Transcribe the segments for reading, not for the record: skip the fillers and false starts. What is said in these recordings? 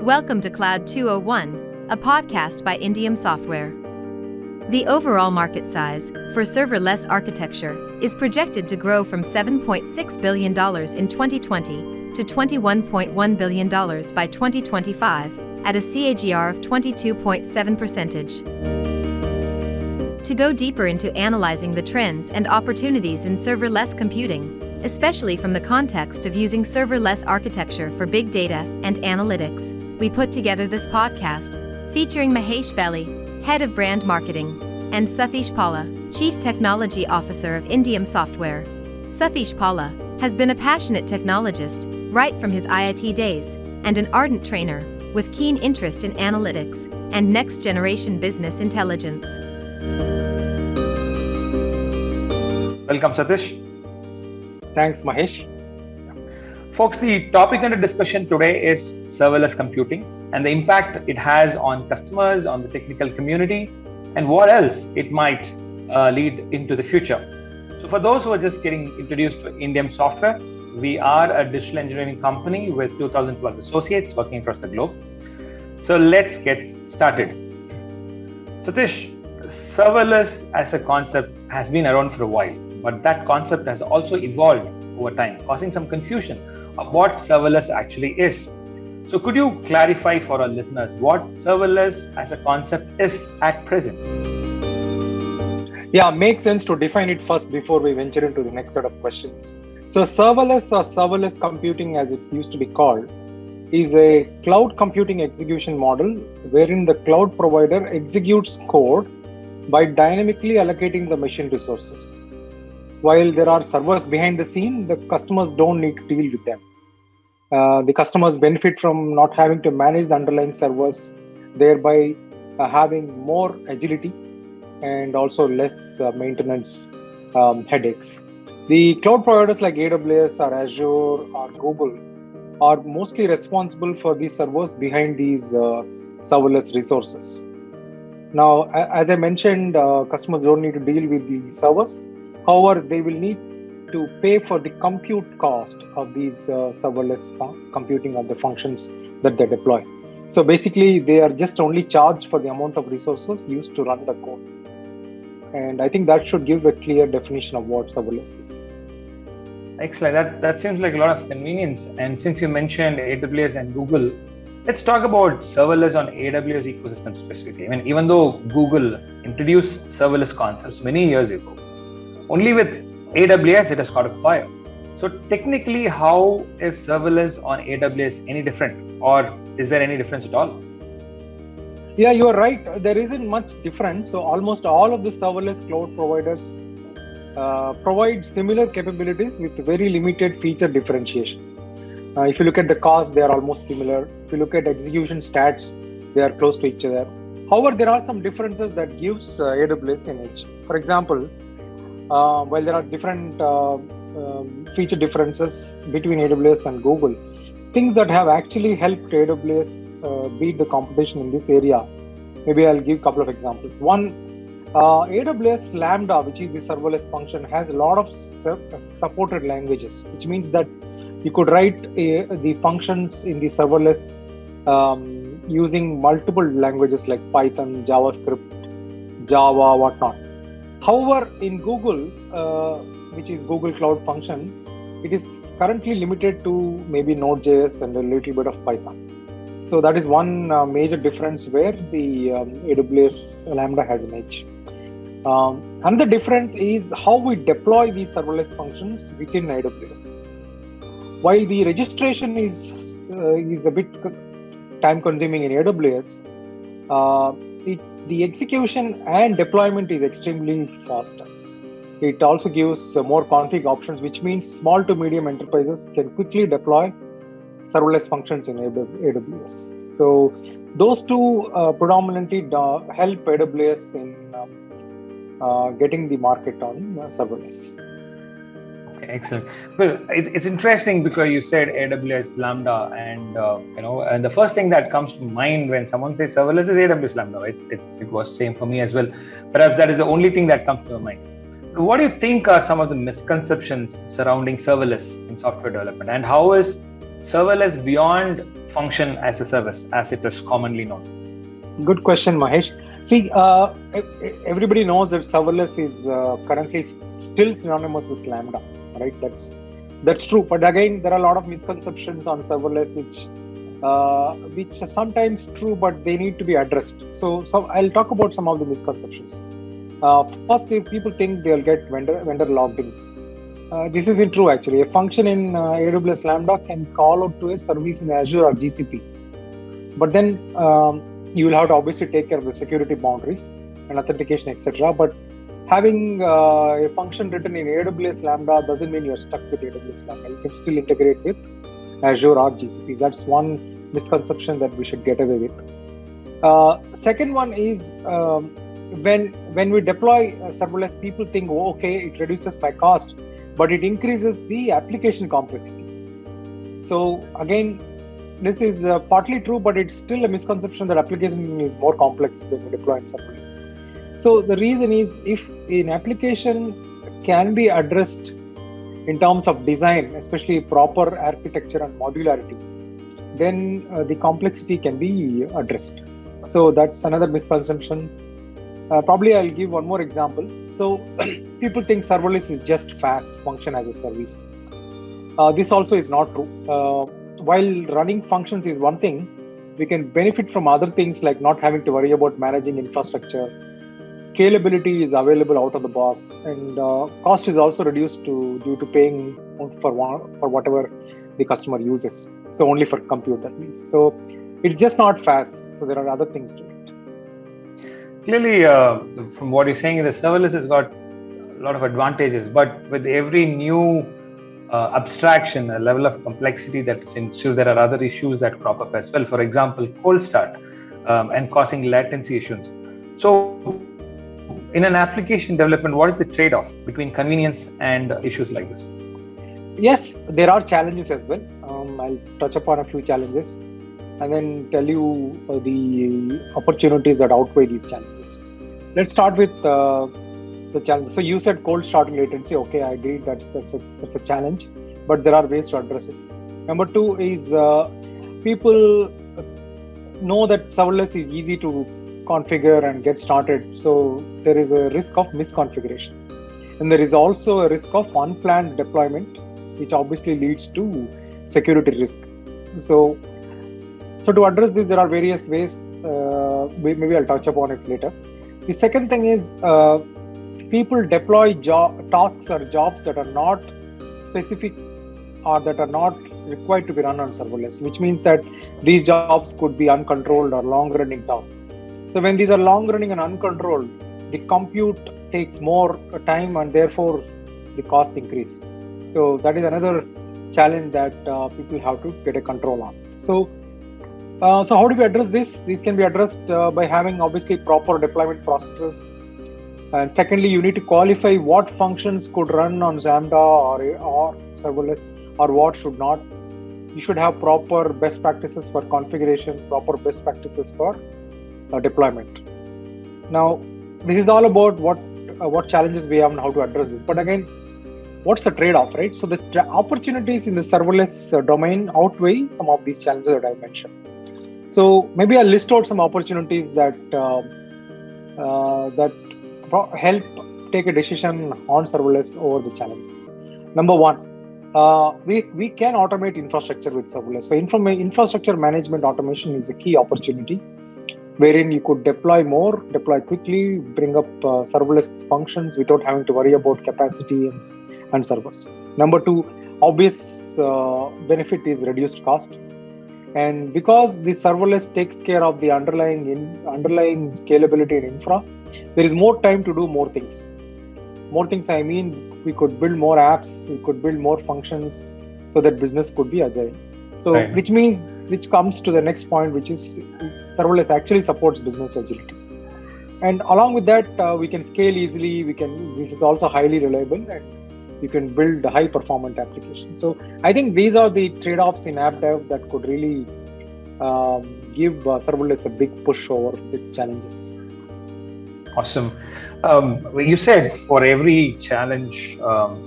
Welcome to Cloud 201, a podcast by Indium Software. The overall market size for serverless architecture is projected to grow from $7.6 billion in 2020 to $21.1 billion by 2025 at a CAGR of 22.7%. To go deeper into analyzing the trends and opportunities in serverless computing, especially from the context of using serverless architecture for big data and analytics, we put together this podcast, featuring Mahesh Belli, Head of Brand Marketing, and Sathish Pala, Chief Technology Officer of Indium Software. Sathish Pala has been a passionate technologist right from his IIT days and an ardent trainer with keen interest in analytics and next-generation business intelligence. Welcome, Satish. Thanks, Mahesh. Folks, the topic under discussion today is serverless computing and the impact it has on customers, on the technical community, and what else it might lead into the future. So for those who are just getting introduced to Indium Software, we are a digital engineering company with 2,000 plus associates working across the globe. So let's get started. Satish, serverless as a concept has been around for a while, but that concept has also evolved over time, causing some confusion of what serverless actually is. So could you clarify for our listeners what serverless as a concept is at present? Yeah, makes sense to define it first before we venture into the next set of questions. So serverless or serverless computing, as it used to be called, is a cloud computing execution model wherein the cloud provider executes code by dynamically allocating the machine resources. While there are servers behind the scene, the customers don't need to deal with them. The customers benefit from not having to manage the underlying servers, thereby having more agility and also less maintenance headaches. The cloud providers like AWS or Azure or Google are mostly responsible for these servers behind these serverless resources. Now, as I mentioned, customers don't need to deal with the servers. However, they will need to pay for the compute cost of these serverless computing of the functions that they deploy. So basically, they are just only charged for the amount of resources used to run the code. And I think that should give a clear definition of what serverless is. Excellent. That seems like a lot of convenience. And since you mentioned AWS and Google, let's talk about serverless on AWS ecosystem specifically. I mean, even though Google introduced serverless concepts many years ago, only with AWS it has caught a fire. So technically, how is serverless on AWS any different, or is there any difference at all? Yeah, you are right. There isn't much difference. So almost all of the serverless cloud providers provide similar capabilities with very limited feature differentiation. If you look at the cost, they are almost similar. If you look at execution stats, they are close to each other. However, there are some differences that gives AWS an edge. For example, while there are different feature differences between AWS and Google, things that have actually helped AWS beat the competition in this area, maybe I'll give a couple of examples. One, AWS Lambda, which is the serverless function, has a lot of supported languages, which means that you could write the functions in the serverless using multiple languages like Python, JavaScript, Java, whatnot. However, in Google, which is Google Cloud Function, it is currently limited to maybe Node.js and a little bit of Python. So that is one major difference where the AWS Lambda has an edge. Another difference is how we deploy these serverless functions within AWS. While the registration is a bit time-consuming in AWS, the execution and deployment is extremely faster. It also gives more config options, which means small to medium enterprises can quickly deploy serverless functions in AWS. So those two predominantly help AWS in getting the market on serverless. Okay, excellent. Well, it's interesting because you said AWS Lambda, and and the first thing that comes to mind when someone says serverless is AWS Lambda. Right? It was same for me as well. Perhaps that is the only thing that comes to your mind. What do you think are some of the misconceptions surrounding serverless in software development, and how is serverless beyond function as a service, as it is commonly known? Good question, Mahesh. See, everybody knows that serverless is currently still synonymous with Lambda, right? That's true. But again, there are a lot of misconceptions on serverless, which are sometimes true, but they need to be addressed. So I'll talk about some of the misconceptions. First is people think they'll get vendor logged in. This isn't true actually. A function in AWS Lambda can call out to a service in Azure or GCP, but then you will have to obviously take care of the security boundaries and authentication, etc. But having a function written in AWS Lambda doesn't mean you're stuck with AWS Lambda. You can still integrate with Azure or GCP. That's one misconception that we should get away with. Second one is when we deploy serverless, people think, oh, okay, it reduces my cost, but it increases the application complexity. So again, this is partly true, but it's still a misconception that application is more complex when we deploy in serverless. So the reason is, if an application can be addressed in terms of design, especially proper architecture and modularity, then the complexity can be addressed. So that's another misconception. Probably I'll give one more example. So people think serverless is just fast function as a service. This also is not true. While running functions is one thing, we can benefit from other things like not having to worry about managing infrastructure. Scalability is available out of the box, and cost is also reduced due to paying for whatever the customer uses. So only for compute, that means. So it's just not fast. So there are other things to it. Clearly, from what you're saying, the serverless has got a lot of advantages, but with every new abstraction, a level of complexity that ensues, there are other issues that crop up as well. For example, cold start and causing latency issues. So in an application development, what is the trade-off between convenience and issues like this? Yes, there are challenges as well. I'll touch upon a few challenges and then tell you the opportunities that outweigh these challenges. Let's start with the challenges. So you said cold starting latency. Okay, I agree that's a challenge, but there are ways to address it. Number two is people know that serverless is easy to configure and get started. So there is a risk of misconfiguration. And there is also a risk of unplanned deployment, which obviously leads to security risk. So to address this, there are various ways. Maybe I'll touch upon it later. The second thing is people deploy tasks or jobs that are not specific or that are not required to be run on serverless, which means that these jobs could be uncontrolled or long-running tasks. So when these are long-running and uncontrolled, the compute takes more time and therefore the costs increase. So that is another challenge that people have to get a control on. So how do we address this? These can be addressed by having obviously proper deployment processes. And secondly, you need to qualify what functions could run on Lambda or serverless or what should not. You should have proper best practices for configuration, proper best practices for deployment. Now, this is all about what challenges we have and how to address this. But again, what's the trade-off, right? So the opportunities in the serverless domain outweigh some of these challenges that I mentioned. So maybe I'll list out some opportunities that help take a decision on serverless over the challenges. Number one, we can automate infrastructure with serverless. So infrastructure management automation is a key opportunity wherein you could deploy quickly, bring up serverless functions without having to worry about capacity and servers. Number two, obvious benefit is reduced cost. And because the serverless takes care of the underlying scalability in infra, there is more time to do more things. More things, I mean, we could build more apps, we could build more functions so that business could be agile. So, right. which comes to the next point, which is serverless actually supports business agility. And along with that, we can scale easily. This is also highly reliable, and you can build high performant applications. So I think these are the trade-offs in app dev that could really give serverless a big push over its challenges. Awesome. You said for every challenge,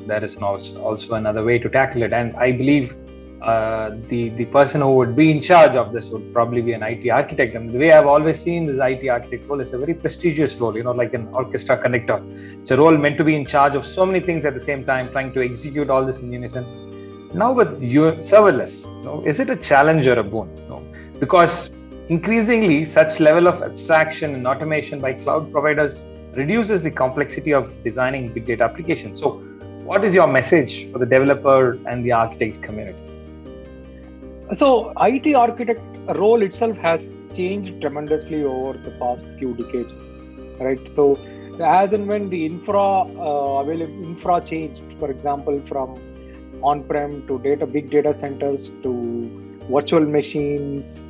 there is also another way to tackle it. And I believe the person who would be in charge of this would probably be an IT architect. And the way I've always seen this IT architect role is a very prestigious role, like an orchestra conductor. It's a role meant to be in charge of so many things at the same time, trying to execute all this in unison. Now with your serverless, is it a challenge or a boon? Because increasingly such level of abstraction and automation by cloud providers reduces the complexity of designing big data applications. So what is your message for the developer and the architect community? So IT architect role itself has changed tremendously over the past few decades, right? So as and when the infra changed, for example, from on-prem to big data centers to virtual machines,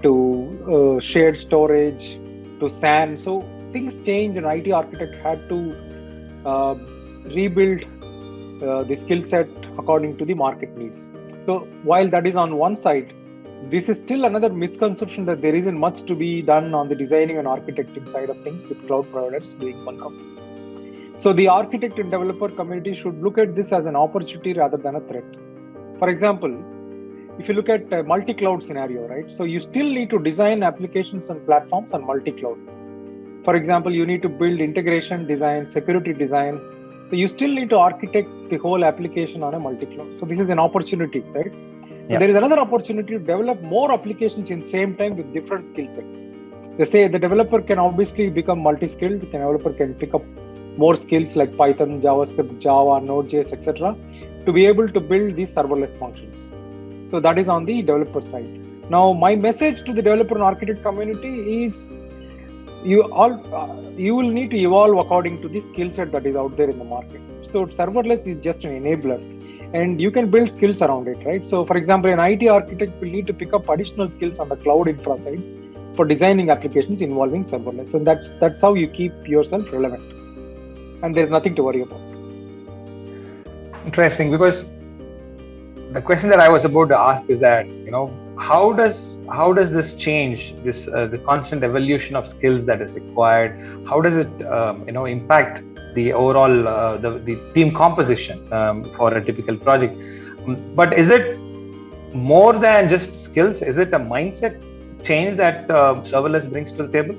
to shared storage, to SAN. So things changed, and IT architect had to rebuild the skill set according to the market needs. So while that is on one side, this is still another misconception that there isn't much to be done on the designing and architecting side of things with cloud providers doing bulk of this. So the architect and developer community should look at this as an opportunity rather than a threat. For example, if you look at a multi-cloud scenario, right? So you still need to design applications and platforms on multi-cloud. For example, you need to build integration design, security design. So you still need to architect the whole application on a multi-cloud. So this is an opportunity, right? Yeah. There is another opportunity to develop more applications in same time with different skill sets. They say the developer can obviously become multi-skilled. The developer can pick up more skills like Python, JavaScript, Java, Node.js, etc. to be able to build these serverless functions. So that is on the developer side. Now, my message to the developer and architect community is you will need to evolve according to the skill set that is out there in the market. So serverless is just an enabler, and you can build skills around it, right? So for example, an IT architect will need to pick up additional skills on the cloud infra side for designing applications involving serverless. And that's how you keep yourself relevant. And there's nothing to worry about. Interesting, because the question that I was about to ask is that, how does this change this the constant evolution of skills that is required? How does it impact the overall the team composition for a typical project? But is it more than just skills? Is it a mindset change that serverless brings to the table?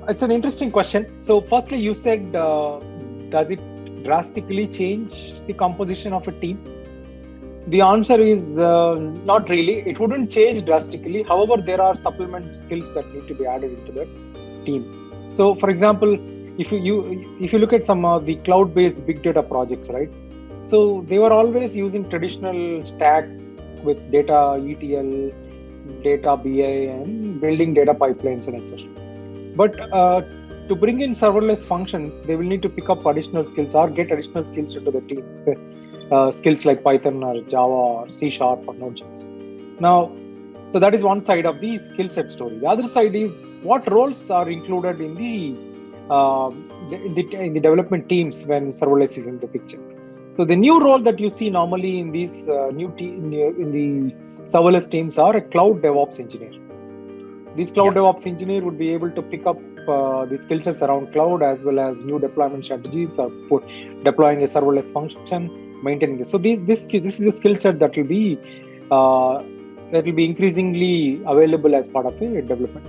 It's an interesting question. So firstly, you said, does it drastically change the composition of a team? The answer is not really. It wouldn't change drastically. However, there are supplement skills that need to be added into the team. So for example, if you look at some of the cloud-based big data projects, right? So they were always using traditional stack with data ETL, data BI, and building data pipelines and etc. But to bring in serverless functions, they will need to pick up additional skills or get additional skills into the team. Skills like Python or Java or C# or Node.js. Now, so that is one side of the skill set story. The other side is what roles are included in the development teams when serverless is in the picture. So the new role that you see normally in these in the serverless teams are a cloud DevOps engineer. This cloud DevOps engineer would be able to pick up the skill sets around cloud as well as new deployment strategies or deploying a serverless function, maintaining this. So this is a skill set that will be increasingly available as part of a development,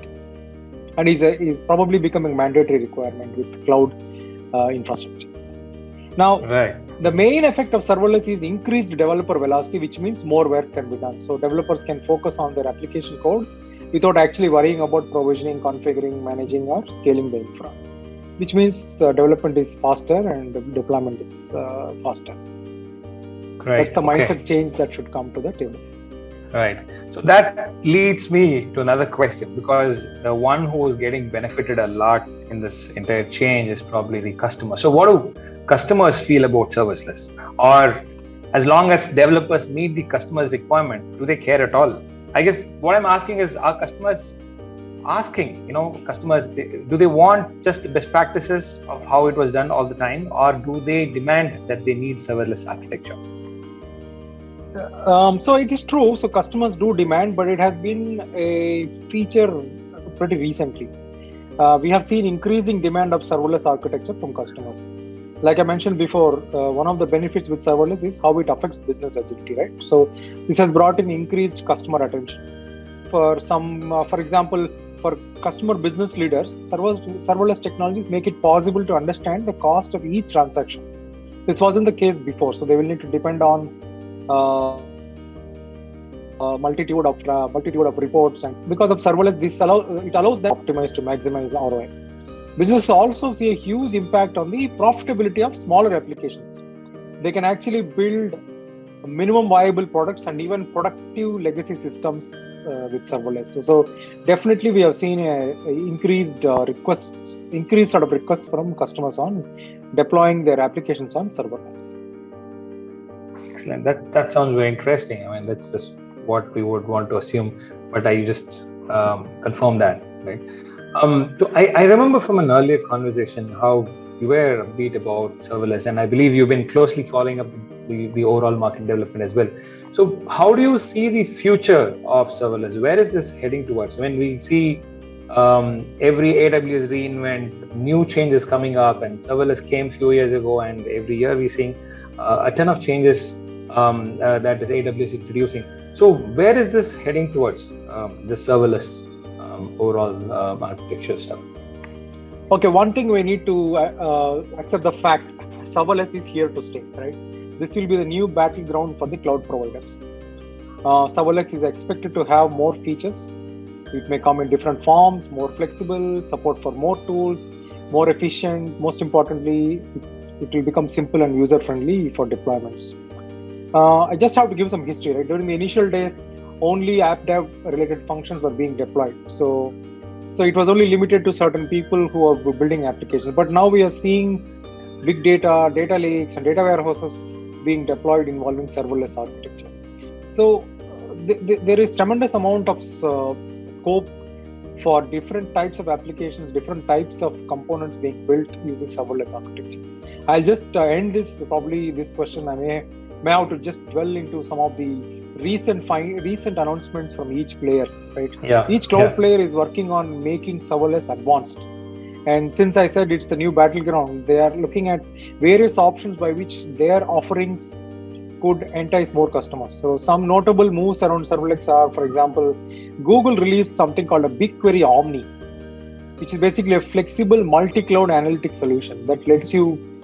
and is probably becoming mandatory requirement with cloud infrastructure. Now, the main effect of serverless is increased developer velocity, which means more work can be done. So developers can focus on their application code without actually worrying about provisioning, configuring, managing, or scaling the infra, which means development is faster and deployment is faster. Great. That's the mindset change that should come to the table. Right. So that leads me to another question, because the one who is getting benefited a lot in this entire change is probably the customer. So what do customers feel about serverless? Or as long as developers meet the customer's requirement, do they care at all? I guess what I'm asking is, are customers asking, do they want just the best practices of how it was done all the time, or do they demand that they need serverless architecture? So it is true. So customers do demand, but it has been a feature pretty recently. We have seen increasing demand of serverless architecture from customers. Like I mentioned before, one of the benefits with serverless is how it affects business agility, right? So this has brought in increased customer attention. For example, for customer business leaders, serverless technologies make it possible to understand the cost of each transaction. This wasn't the case before, so they will need to depend on multitude of reports, and because of serverless, it allows them to optimize to maximize ROI. Businesses also see a huge impact on the profitability of smaller applications. They can actually build minimum viable products and even productive legacy systems with serverless. So definitely we have seen increased sort of requests from customers on deploying their applications on serverless. Excellent. That sounds very interesting. I mean, that's just what we would want to assume, but I just confirm that, right? So I remember from an earlier conversation how you were upbeat about serverless, and I believe you've been closely following up the overall market development as well. So how do you see the future of serverless? Where is this heading towards? When we see every AWS reinvent, new changes coming up, and serverless came a few years ago, and every year we're seeing a ton of changes that is AWS introducing. So where is this heading towards, the serverless overall architecture stuff? Okay, one thing we need to accept the fact, serverless is here to stay, right? This will be the new battleground for the cloud providers. Serverless is expected to have more features. It may come in different forms, more flexible, support for more tools, more efficient. Most importantly, it will become simple and user-friendly for deployments. I just have to give some history, right? During the initial days, only app dev related functions were being deployed. So it was only limited to certain people who are building applications. But now we are seeing big data, data lakes, and data warehouses being deployed involving serverless architecture. So there is tremendous amount of scope for different types of applications, different types of components being built using serverless architecture. I'll just end this question. I may have to just dwell into some of the recent announcements from each player, right? Yeah. Each cloud player is working on making serverless advanced. And since I said it's the new battleground, they are looking at various options by which their offerings could entice more customers. So some notable moves around serverless are, for example, Google released something called a BigQuery Omni, which is basically a flexible multi-cloud analytics solution that lets you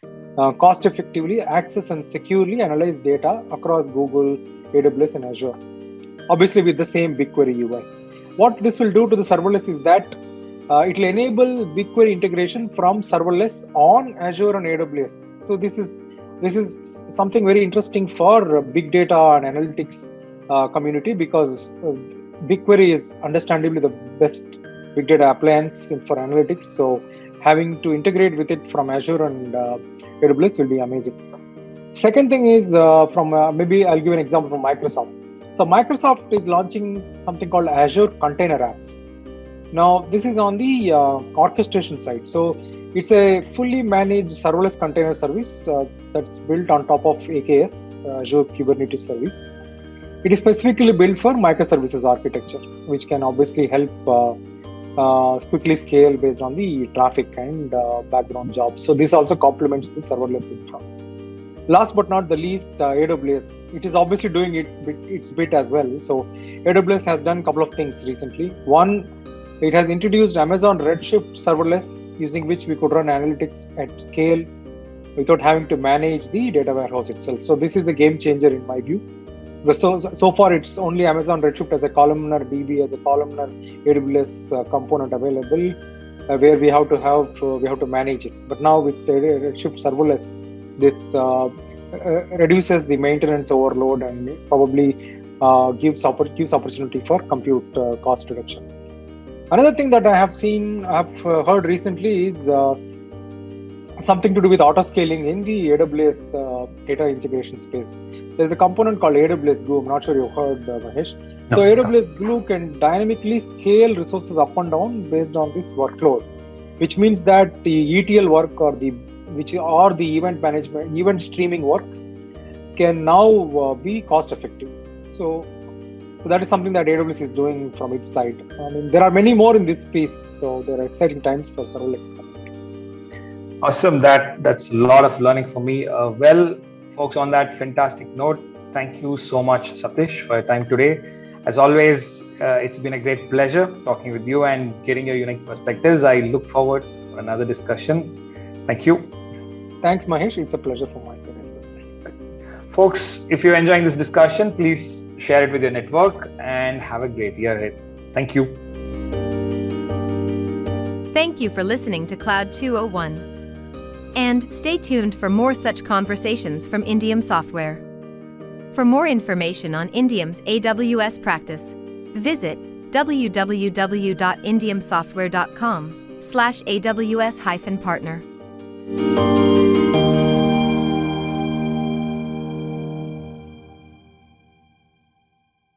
cost-effectively access and securely analyze data across Google, AWS, and Azure, obviously with the same BigQuery UI. What this will do to the serverless is that it will enable BigQuery integration from serverless on Azure and AWS. So this is something very interesting for big data and analytics community, because BigQuery is understandably the best big data appliance for analytics. So having to integrate with it from Azure and AWS will be amazing. Second thing is maybe I'll give an example from Microsoft. So Microsoft is launching something called Azure Container Apps. Now this is on the orchestration side. So it's a fully managed serverless container service that's built on top of AKS, Azure Kubernetes Service. It is specifically built for microservices architecture, which can obviously help quickly scale based on the traffic and background jobs. So this also complements the serverless infra. Last but not the least, AWS. It is obviously doing its bit as well. So AWS has done a couple of things recently. One, it has introduced Amazon Redshift serverless, using which we could run analytics at scale without having to manage the data warehouse itself. So this is a game changer in my view. So far, it's only Amazon Redshift as a columnar, DB as a columnar, AWS component available, where we have to manage it. But now with the Redshift serverless, this reduces the maintenance overload and probably gives opportunity for compute cost reduction. Another thing that I've heard recently is something to do with auto scaling in the AWS data integration space. There's a component called AWS Glue. I'm not sure you've heard, Mahesh. No. So AWS Glue can dynamically scale resources up and down based on this workload, which means that the ETL work or the event management, event streaming works can now be cost effective. So that is something that AWS is doing from its side. I mean, there are many more in this space, so there are exciting times for serverless. Awesome. That's a lot of learning for me. Well, folks, on that fantastic note, thank you so much, Satish, for your time today. As always, it's been a great pleasure talking with you and getting your unique perspectives. I look forward for another discussion. Thank you. Thanks, Mahesh. It's a pleasure for my side as well. Folks, if you're enjoying this discussion, please share it with your network and have a great year ahead. Thank you. Thank you for listening to Cloud 201. And stay tuned for more such conversations from Indium Software. For more information on Indium's AWS practice, visit www.indiumsoftware.com/AWS-partner.